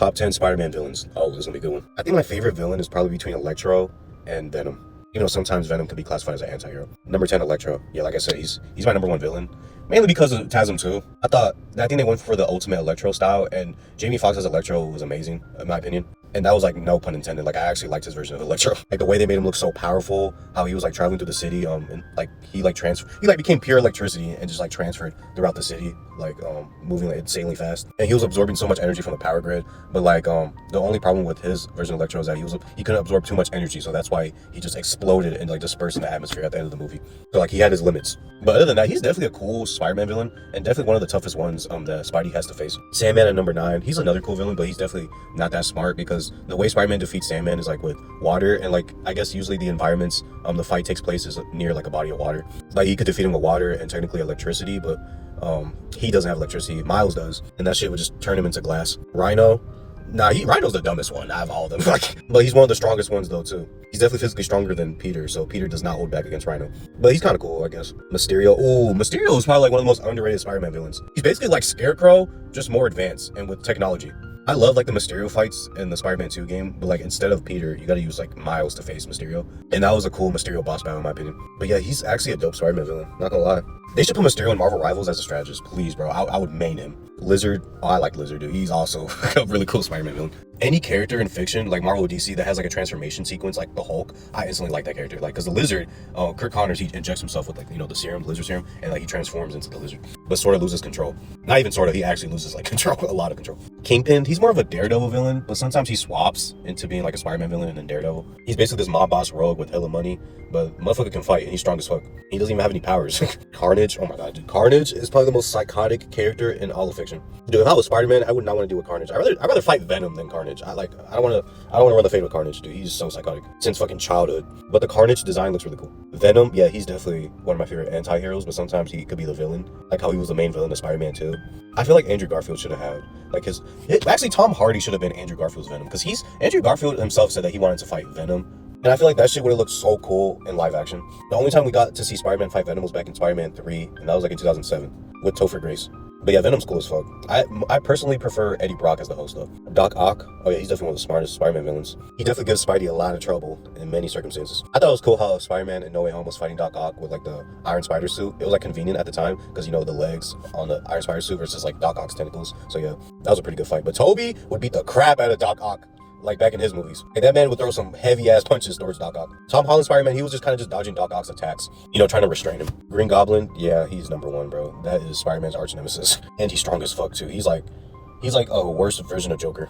top 10 Spider-Man villains. Oh, this is gonna be a good one. I think my favorite villain is probably between Electro and Venom. You know, sometimes Venom can be classified as an anti-hero. Number 10, Electro. Yeah, like I said, he's my number one villain. Mainly because of TASM 2. I think they went for the ultimate Electro style, and Jamie Foxx as Electro was amazing, in my opinion. And that was like no pun intended. Like I actually liked his version of Electro. Like the way they made him look so powerful, how he was like traveling through the city, and like he became pure electricity and just like transferred throughout the city, like moving like insanely fast. And he was absorbing so much energy from the power grid. But like the only problem with his version of Electro is that he couldn't absorb too much energy, so that's why he just exploded and like dispersed in the atmosphere at the end of the movie. So like he had his limits. But other than that, he's definitely a cool Spider-Man villain, and definitely one of the toughest ones that Spidey has to face. Sandman at number 9. He's another cool villain, but he's definitely not that smart because the way Spider-Man defeats Sandman is like with water, and like I guess usually the environments the fight takes place is near like a body of water. Like he could defeat him with water and technically electricity, but he doesn't have electricity. Miles does, and that shit would just turn him into glass. Rhino. Nah, Rhino's the dumbest one out of all of them. Like, but he's one of the strongest ones though too. He's definitely physically stronger than Peter, so Peter does not hold back against Rhino. But he's kind of cool, I guess. Mysterio. Ooh, Mysterio is probably like one of the most underrated Spider-Man villains. He's basically like Scarecrow, just more advanced and with technology. I love like the Mysterio fights in the Spider-Man 2 game, but like instead of Peter, you gotta use like Miles to face Mysterio. And that was a cool Mysterio boss battle in my opinion. But yeah, he's actually a dope Spider-Man villain, not gonna lie. They should put Mysterio in Marvel Rivals as a strategist, please, bro. I would main him. Lizard, oh, I like Lizard, dude. He's also a really cool Spider-Man villain. Any character in fiction, like Marvel or DC, that has like a transformation sequence, like the Hulk, I instantly like that character. Like, cause the Lizard, Kirk Connors, he injects himself with like, you know, the serum, Lizard serum, and like he transforms into the Lizard, but sort of loses control. Not even sort of, he actually loses like control, a lot of control. Kingpin, he's more of a Daredevil villain, but sometimes he swaps into being like a Spider-Man villain and then Daredevil. He's basically this mob boss rogue with hella money, but motherfucker can fight and he's strong as fuck. He doesn't even have any powers. Carnage, oh my god, dude. Carnage is probably the most psychotic character in all of fiction. Dude, if I was Spider-Man, I would not want to deal with Carnage. I'd rather fight Venom than Carnage. I don't want to run the fate with Carnage, dude. He's so psychotic since fucking childhood. But the Carnage design looks really cool. Venom, yeah, he's definitely one of my favorite anti-heroes, but sometimes he could be the villain, like how he was the main villain of Spider-Man 2. I feel like Andrew Garfield should have had like actually Tom Hardy should have been Andrew Garfield's Venom, because Andrew Garfield himself said that he wanted to fight Venom. And I feel like that shit would have looked so cool in live action. The only time we got to see Spider-Man fight Venom was back in Spider-Man 3, and that was like in 2007 with Topher Grace. But yeah, Venom's cool as fuck. I personally prefer Eddie Brock as the host though. Doc Ock, oh yeah, he's definitely one of the smartest Spider-Man villains. He definitely gives Spidey a lot of trouble in many circumstances. I thought it was cool how Spider-Man in No Way Home was fighting Doc Ock with like the Iron Spider suit. It was like convenient at the time because, you know, the legs on the Iron Spider suit versus like Doc Ock's tentacles. So yeah, that was a pretty good fight. But Toby would beat the crap out of Doc Ock, like back in his movies. Like that man would throw some heavy ass punches towards Doc Ock. Tom Holland Spider-Man, he was just kind of just dodging Doc Ock's attacks, you know, trying to restrain him. Green Goblin, yeah, he's number 1, bro. That is Spider-Man's arch nemesis. And he's strong as fuck too. He's like a worse version of Joker.